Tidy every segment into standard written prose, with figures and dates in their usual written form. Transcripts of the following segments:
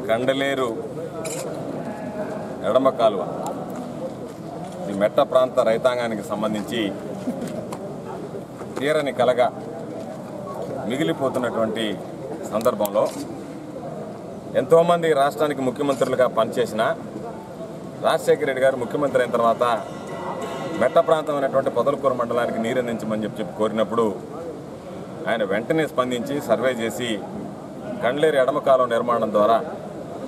కండలేరు ఎడమ కాలువ ఈ మెట్ట ప్రాంత రైతాంగానికి సంబంధించి తీరని కలగా మిగిలిపోతున్నటువంటి సందర్భంలో ఎంతోమంది రాష్ట్రానికి ముఖ్యమంత్రులుగా పనిచేసిన రాజశేఖర రెడ్డి గారు ముఖ్యమంత్రి అయిన తర్వాత మెట్ట ప్రాంతం అనేటువంటి పొదలకూరు మండలానికి నీరందించమని చెప్పి కోరినప్పుడు ఆయన వెంటనే స్పందించి సర్వే చేసి కండ్లేరు ఎడమ కాలువ నిర్మాణం ద్వారా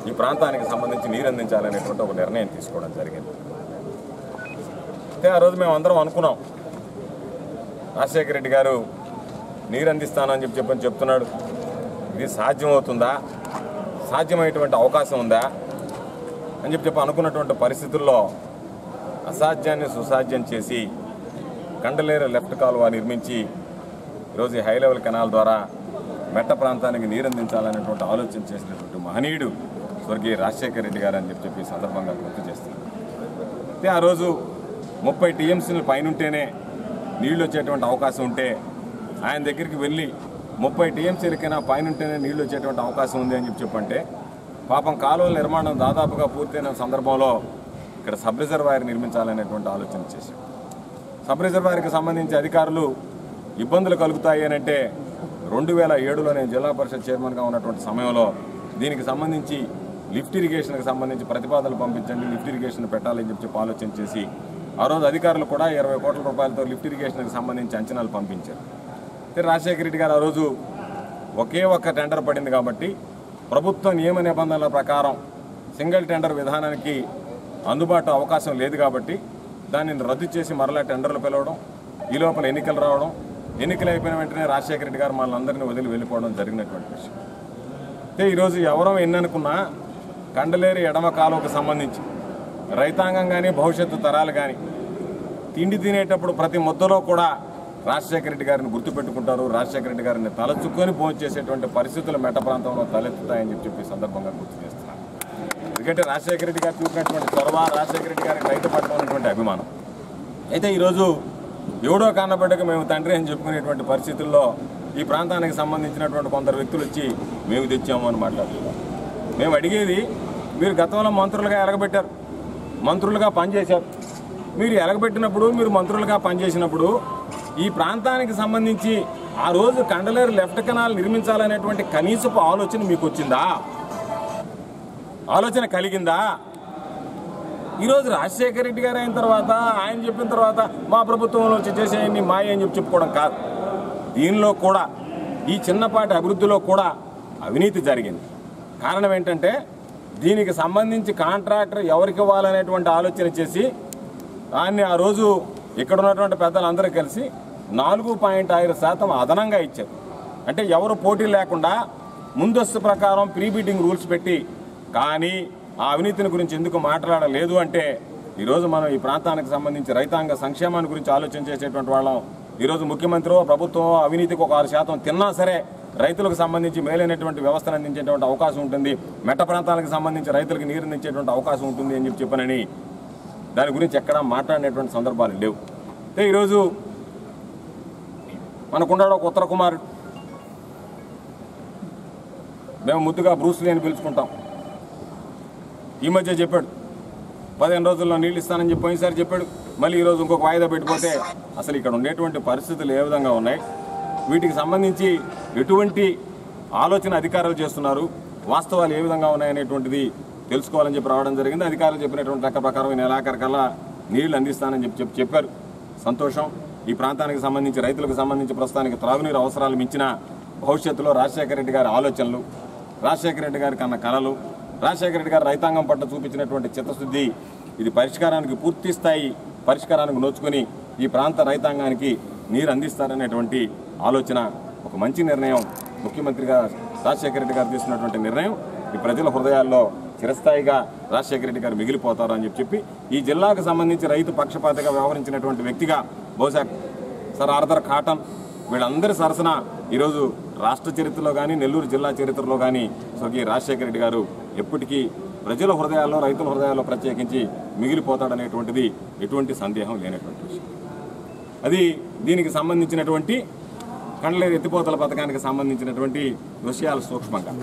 ఈ ప్రాంతానికి సంబంధించి నీరందించాలనేటువంటి ఒక నిర్ణయం తీసుకోవడం జరిగింది. అయితే ఆ రోజు మేము అందరం అనుకున్నాం, రాజశేఖర రెడ్డి గారు నీరందిస్తానని చెప్పని చెప్తున్నాడు, ఇది సాధ్యమవుతుందా, సాధ్యమయ్యేటువంటి అవకాశం ఉందా అని చెప్పి అనుకున్నటువంటి పరిస్థితుల్లో అసాధ్యాన్ని సుసాధ్యం చేసి కండలేరు లెఫ్ట్ కాలువ నిర్మించి ఈరోజు ఈ హై లెవెల్ కెనాల్ ద్వారా మెట్ట ప్రాంతానికి నీరందించాలనేటువంటి ఆలోచన చేసినటువంటి మహనీయుడు స్వర్గీయ రాజశేఖర రెడ్డి గారు అని చెప్పి సందర్భంగా గుర్తు చేస్తున్నారు. అయితే ఆ రోజు 30 టీఎంసీల పైనుంటేనే నీళ్లు వచ్చేటువంటి అవకాశం ఉంటే ఆయన దగ్గరికి వెళ్ళి 30 టీఎంసీలకైనా పైనుంటేనే నీళ్లు వచ్చేటువంటి అవకాశం ఉంది అని చెప్పంటే పాపం కాలువల నిర్మాణం దాదాపుగా పూర్తయిన సందర్భంలో ఇక్కడ సబ్ రిజర్వాయర్ నిర్మించాలనేటువంటి ఆలోచన చేశాం. సబ్ రిజర్వాయర్కి సంబంధించి అధికారులు ఇబ్బందులు కలుగుతాయి అని అంటే 2007లో నేను జిల్లా పరిషత్ చైర్మన్గా ఉన్నటువంటి సమయంలో దీనికి సంబంధించి లిఫ్ట్ ఇరిగేషన్కి సంబంధించి ప్రతిపాదనలు పంపించండి, లిఫ్ట్ ఇరిగేషన్ పెట్టాలని చెప్పి ఆలోచన చేసి ఆ రోజు అధికారులు కూడా 20 కోట్ల రూపాయలతో లిఫ్ట్ ఇరిగేషన్కి సంబంధించి అంచనాలు పంపించారు. రాజశేఖర రెడ్డి గారు ఆ రోజు ఒకే ఒక్క టెండర్ పడింది కాబట్టి ప్రభుత్వ నియమ నిబంధనల ప్రకారం సింగిల్ టెండర్ విధానానికి అందుబాటు అవకాశం లేదు కాబట్టి దానిని రద్దు చేసి మరలా టెండర్లు పిలవడం, ఈ లోపల ఎన్నికలు రావడం, ఎన్నికలు అయిపోయిన వెంటనే రాజశేఖర రెడ్డి గారు మనందరినీ వదిలి వెళ్ళిపోవడం జరిగినటువంటి విషయం. అయితే ఈరోజు ఎవరో ఎన్ననుకున్నా కండలేరు ఎడమ కాలువకు సంబంధించి రైతాంగం కానీ భవిష్యత్తు తరాలు కానీ తిండి తినేటప్పుడు ప్రతి ముద్దలో కూడా రాజశేఖర రెడ్డి గారిని గుర్తుపెట్టుకుంటారు, రాజశేఖర రెడ్డి గారిని తలచుకొని భోజనం చేసేటువంటి పరిస్థితులు మెట్ట ప్రాంతంలో తలెత్తుతాయని చెప్పి సందర్భంగా గుర్తు చేస్తున్నారు. ఎందుకంటే రాజశేఖర రెడ్డి గారు చూపినటువంటి చొరవ, రాజశేఖర రెడ్డి గారికి రైతు పట్ల ఉన్నటువంటి అభిమానం. అయితే ఈరోజు ఎవడో కాన్నబడ్డకు మేము తండ్రి అని చెప్పుకునేటువంటి పరిస్థితుల్లో ఈ ప్రాంతానికి సంబంధించినటువంటి కొందరు వ్యక్తులు వచ్చి మేము తెచ్చాము అని మాట్లాడుతున్నాం. మేము అడిగేది, మీరు గతంలో మంత్రులుగా ఎలగబెట్టారు, మంత్రులుగా పనిచేశారు. మీరు ఎలగబెట్టినప్పుడు, మీరు మంత్రులుగా పనిచేసినప్పుడు ఈ ప్రాంతానికి సంబంధించి ఆ రోజు కండలేరు లెఫ్ట్ కెనాల్ నిర్మించాలనేటువంటి కనీసపు ఆలోచన మీకు వచ్చిందా? ఆలోచన కలిగిందా? ఈరోజు రాజశేఖర రెడ్డి గారు అయిన తర్వాత ఆయన చెప్పిన తర్వాత మా ప్రభుత్వంలో చేసేయన్ని మాయ అని చెప్పుకోవడం కాదు. దీనిలో కూడా ఈ చిన్నపాటి అభివృద్ధిలో కూడా అవినీతి జరిగింది. కారణం ఏంటంటే దీనికి సంబంధించి కాంట్రాక్టర్ ఎవరికి ఇవ్వాలనేటువంటి ఆలోచన చేసి దాన్ని ఆ రోజు ఇక్కడ ఉన్నటువంటి పెద్దలందరూ కలిసి 4.5% అదనంగా ఇచ్చారు. అంటే ఎవరు పోటీ లేకుండా ముందస్తు ప్రకారం ప్రీ బిడ్డింగ్ రూల్స్ పెట్టి, కానీ ఆ అవినీతిని గురించి ఎందుకు మాట్లాడలేదు అంటే ఈరోజు మనం ఈ ప్రాంతానికి సంబంధించి రైతాంగ సంక్షేమాన్ని గురించి ఆలోచన చేసేటువంటి వాళ్ళం. ఈరోజు ముఖ్యమంత్రి ప్రభుత్వం అవినీతికి ఒక 6% తిన్నా సరే రైతులకు సంబంధించి మేలైనటువంటి వ్యవస్థను అందించేటువంటి అవకాశం ఉంటుంది, మెట్ట ప్రాంతాలకు సంబంధించి రైతులకు నీరు అందించేటువంటి అవకాశం ఉంటుంది అని చెప్పనని దాని గురించి ఎక్కడా మాట్లాడినటువంటి సందర్భాలు లేవు. అయితే ఈరోజు మనకున్నాడు ఒక ఉత్తర కుమారుడు, మేము ముద్దుగా బ్రూస్లీ అని పిలుచుకుంటాం. ఈ మధ్య చెప్పాడు 15 రోజుల్లో నీళ్ళు ఇస్తానని చెప్పి పోయినసారి చెప్పాడు, మళ్ళీ ఈరోజు ఇంకొక వాయిదా పెట్టిపోతే అసలు ఇక్కడ ఉండేటువంటి పరిస్థితులు ఏ విధంగా ఉన్నాయి, వీటికి సంబంధించి ఎటువంటి ఆలోచన అధికారులు చేస్తున్నారు, వాస్తవాలు ఏ విధంగా ఉన్నాయనేటువంటిది తెలుసుకోవాలని చెప్పి రావడం జరిగింది. అధికారులు చెప్పినటువంటి లెక్క ప్రకారం ఈ నెలాఖరికల్లా నీళ్లు అందిస్తానని చెప్పారు. సంతోషం. ఈ ప్రాంతానికి సంబంధించి రైతులకు సంబంధించి ప్రస్తుతానికి త్రాగునీరు అవసరాలు మించిన భవిష్యత్తులో రాజశేఖర రెడ్డి గారి ఆలోచనలు, రాజశేఖర రెడ్డి గారి కన్న కళలు, రాజశేఖర రెడ్డి గారు రైతాంగం పట్ల చూపించినటువంటి చిత్తశుద్ధి, ఇది పరిష్కారానికి పూర్తి స్థాయి పరిష్కారానికి నోచుకొని ఈ ప్రాంత రైతాంగానికి నీరు అందిస్తారనేటువంటి ఆలోచన ఒక మంచి నిర్ణయం. ముఖ్యమంత్రిగా రాజశేఖర రెడ్డి గారు తీసుకున్నటువంటి నిర్ణయం ఈ ప్రజల హృదయాల్లో చిరస్థాయిగా రాజశేఖర రెడ్డి గారు మిగిలిపోతారు అని చెప్పి ఈ జిల్లాకు సంబంధించి రైతు పక్షపాతిగా వ్యవహరించినటువంటి వ్యక్తిగా బహుశా సర్ ఆర్థర్ కాటన్ వీళ్ళందరి సరసన ఈరోజు రాష్ట్ర చరిత్రలో కానీ నెల్లూరు జిల్లా చరిత్రలో కానీ స్వర్గీయ రాజశేఖర రెడ్డి గారు ఎప్పటికీ ప్రజల హృదయాల్లో, రైతుల హృదయాల్లో ప్రత్యేకించి మిగిలిపోతాడనేటువంటిది ఎటువంటి సందేహం లేనటువంటి విషయం. అది దీనికి సంబంధించినటువంటి కండలేరు ఎత్తిపోతల పథకానికి సంబంధించినటువంటి విషయాలు సూక్ష్మంగా